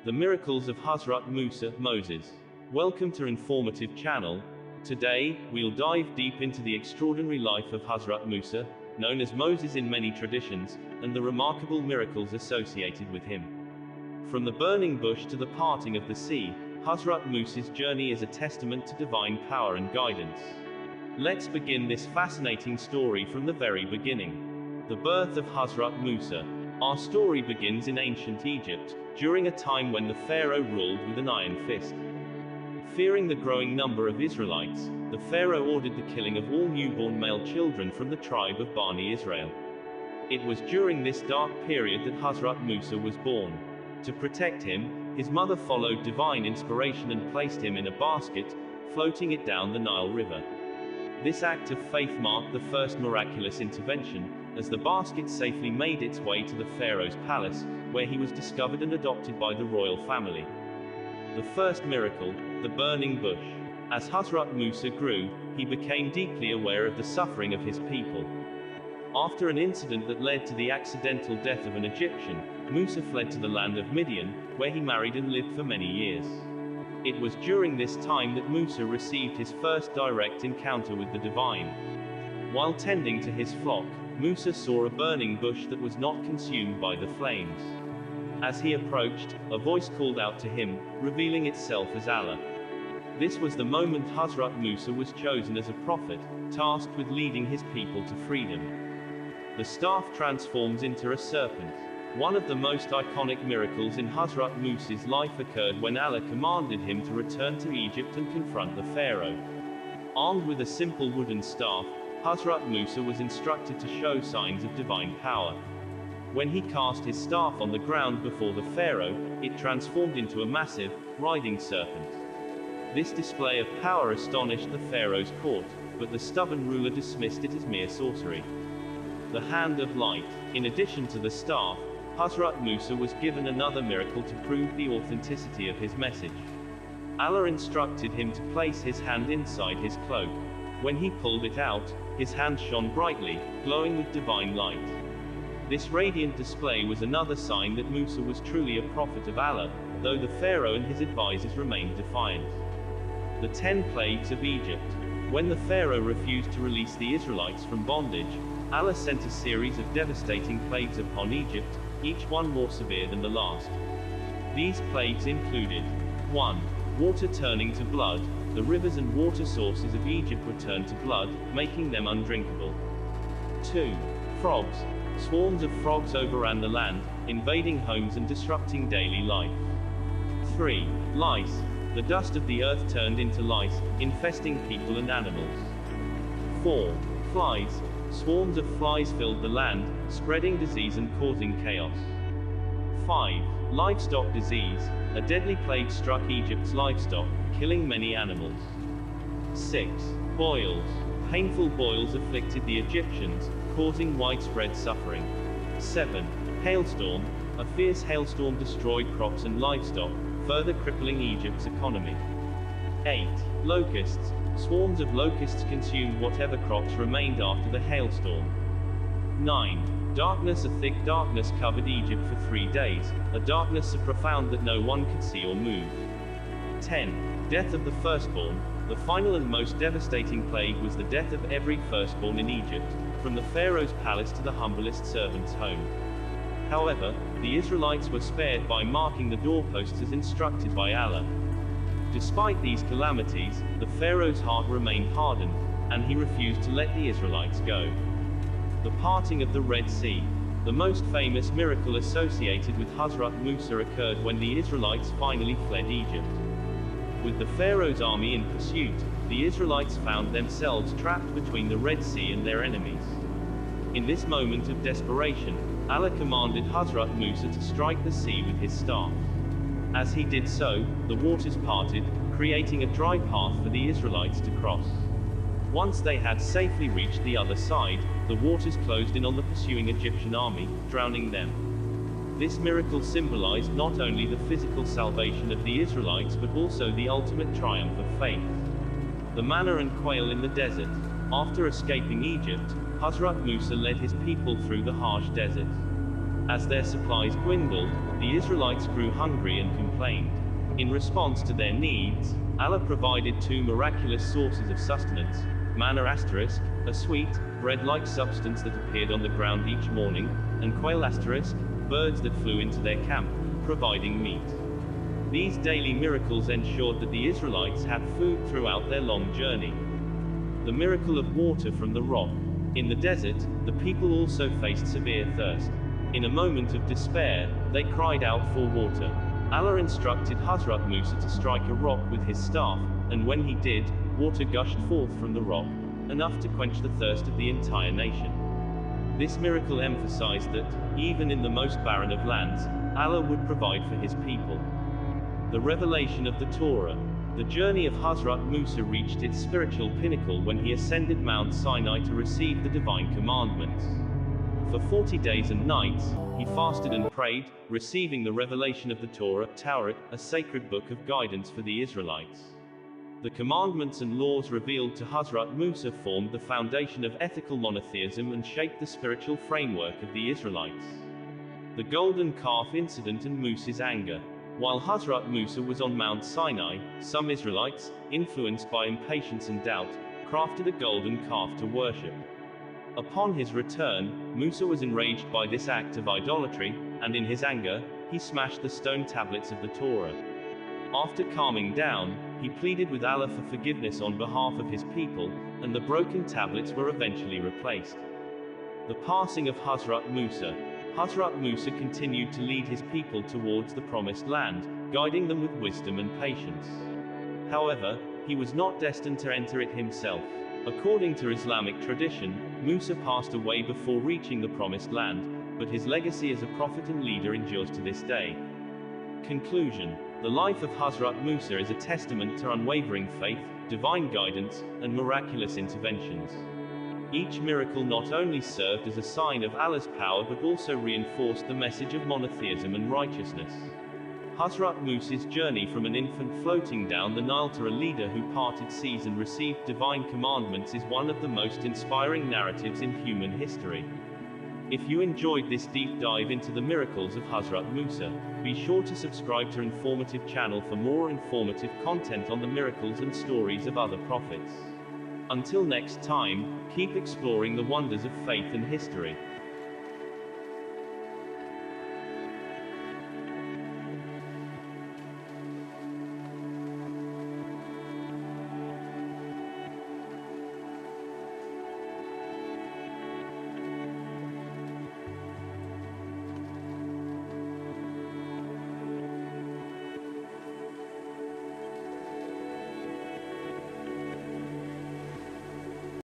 The Miracles of Hazrat Musa, Moses. Welcome to Informative Channel. Today, we'll dive deep into the extraordinary life of Hazrat Musa, known as Moses in many traditions, and the remarkable miracles associated with him. From the burning bush to the parting of the sea, Hazrat Musa's journey is a testament to divine power and guidance. Let's begin this fascinating story from the very beginning. The birth of Hazrat Musa. Our story begins in ancient Egypt, during a time when the Pharaoh ruled with an iron fist. Fearing the growing number of Israelites, the Pharaoh ordered the killing of all newborn male children from the tribe of Bani Israel. It was during this dark period that Hazrat Musa was born. To protect him, his mother followed divine inspiration and placed him in a basket, floating it down the Nile River. This act of faith marked the first miraculous intervention, as the basket safely made its way to the Pharaoh's palace, where he was discovered and adopted by the royal family. The first miracle, the burning bush. As Hazrat Musa grew, he became deeply aware of the suffering of his people. After an incident that led to the accidental death of an Egyptian, Musa fled to the land of Midian, where he married and lived for many years. It was during this time that Musa received his first direct encounter with the divine. While tending to his flock, Musa saw a burning bush that was not consumed by the flames. As he approached, a voice called out to him, revealing itself as Allah. This was the moment Hazrat Musa was chosen as a prophet, tasked with leading his people to freedom. The staff transforms into a serpent. One of the most iconic miracles in Hazrat Musa's life occurred when Allah commanded him to return to Egypt and confront the Pharaoh. Armed with a simple wooden staff, Hazrat Musa was instructed to show signs of divine power. When he cast his staff on the ground before the Pharaoh, it transformed into a massive, writhing serpent. This display of power astonished the Pharaoh's court, but the stubborn ruler dismissed it as mere sorcery. The hand of light. In addition to the staff, Hazrat Musa was given another miracle to prove the authenticity of his message. Allah instructed him to place his hand inside his cloak. When he pulled it out, his hand shone brightly, glowing with divine light. This radiant display was another sign that Musa was truly a prophet of Allah, though the Pharaoh and his advisors remained defiant. The 10 plagues of Egypt. When the Pharaoh refused to release the Israelites from bondage, Allah sent a series of devastating plagues upon Egypt, each one more severe than the last. These plagues included 1. Water turning to blood. The rivers and water sources of Egypt were turned to blood, making them undrinkable. 2. Frogs. Swarms of frogs overran the land, invading homes and disrupting daily life. 3. Lice. The dust of the earth turned into lice, infesting people and animals. 4. Flies. Swarms of flies filled the land, spreading disease and causing chaos. 5. Livestock disease. A deadly plague struck Egypt's livestock, killing many animals. 6. Boils. Painful boils afflicted the Egyptians, causing widespread suffering. 7. Hailstorm. A fierce hailstorm destroyed crops and livestock, further crippling Egypt's economy. 8. Locusts. Swarms of locusts consumed whatever crops remained after the hailstorm. 9. Darkness. A thick darkness covered Egypt for 3 days, a darkness so profound that no one could see or move. 10. Death of the firstborn. The final and most devastating plague was the death of every firstborn in Egypt, from the Pharaoh's palace to the humblest servant's home. However, the Israelites were spared by marking the doorposts as instructed by Allah. Despite these calamities, the Pharaoh's heart remained hardened, and he refused to let the Israelites go. The parting of the Red Sea. The most famous miracle associated with Hazrat Musa occurred when the Israelites finally fled Egypt. With the Pharaoh's army in pursuit, the Israelites found themselves trapped between the Red Sea and their enemies. In this moment of desperation, Allah commanded Hazrat Musa to strike the sea with his staff. As he did so, the waters parted, creating a dry path for the Israelites to cross. Once they had safely reached the other side, the waters closed in on the pursuing Egyptian army, drowning them. This miracle symbolized not only the physical salvation of the Israelites but also the ultimate triumph of faith. The manna and quail in the desert. After escaping Egypt, Hazrat Musa led his people through the harsh desert. As their supplies dwindled, the Israelites grew hungry and complained. In response to their needs, Allah provided two miraculous sources of sustenance: manna asterisk, a sweet, bread-like substance that appeared on the ground each morning, and quail asterisk, birds that flew into their camp, providing meat. These daily miracles ensured that the Israelites had food throughout their long journey. The miracle of water from the rock. In the desert, the people also faced severe thirst. In a moment of despair, they cried out for water. Allah instructed Hazrat Musa to strike a rock with his staff, and when he did, water gushed forth from the rock, enough to quench the thirst of the entire nation. This miracle emphasized that, even in the most barren of lands, Allah would provide for his people. The revelation of the Torah. The journey of Hazrat Musa reached its spiritual pinnacle when he ascended Mount Sinai to receive the divine commandments. For 40 days and nights, he fasted and prayed, receiving the revelation of the Torah, a sacred book of guidance for the Israelites. The commandments and laws revealed to Hazrat Musa formed the foundation of ethical monotheism and shaped the spiritual framework of the Israelites. The golden calf incident and Musa's anger. While Hazrat Musa was on Mount Sinai, some Israelites, influenced by impatience and doubt, crafted a golden calf to worship. Upon his return, Musa was enraged by this act of idolatry, and in his anger, he smashed the stone tablets of the Torah. After calming down, he pleaded with Allah for forgiveness on behalf of his people, and the broken tablets were eventually replaced. The passing of Hazrat Musa. Hazrat Musa continued to lead his people towards the promised land, guiding them with wisdom and patience. However, he was not destined to enter it himself. According to Islamic tradition, Musa passed away before reaching the promised land, but his legacy as a prophet and leader endures to this day. Conclusion. The life of Hazrat Musa is a testament to unwavering faith, divine guidance, and miraculous interventions. Each miracle not only served as a sign of Allah's power but also reinforced the message of monotheism and righteousness. Hazrat Musa's journey from an infant floating down the Nile to a leader who parted seas and received divine commandments is one of the most inspiring narratives in human history. If you enjoyed this deep dive into the miracles of Hazrat Musa, be sure to subscribe to Informative Channel for more informative content on the miracles and stories of other prophets. Until next time, keep exploring the wonders of faith and history.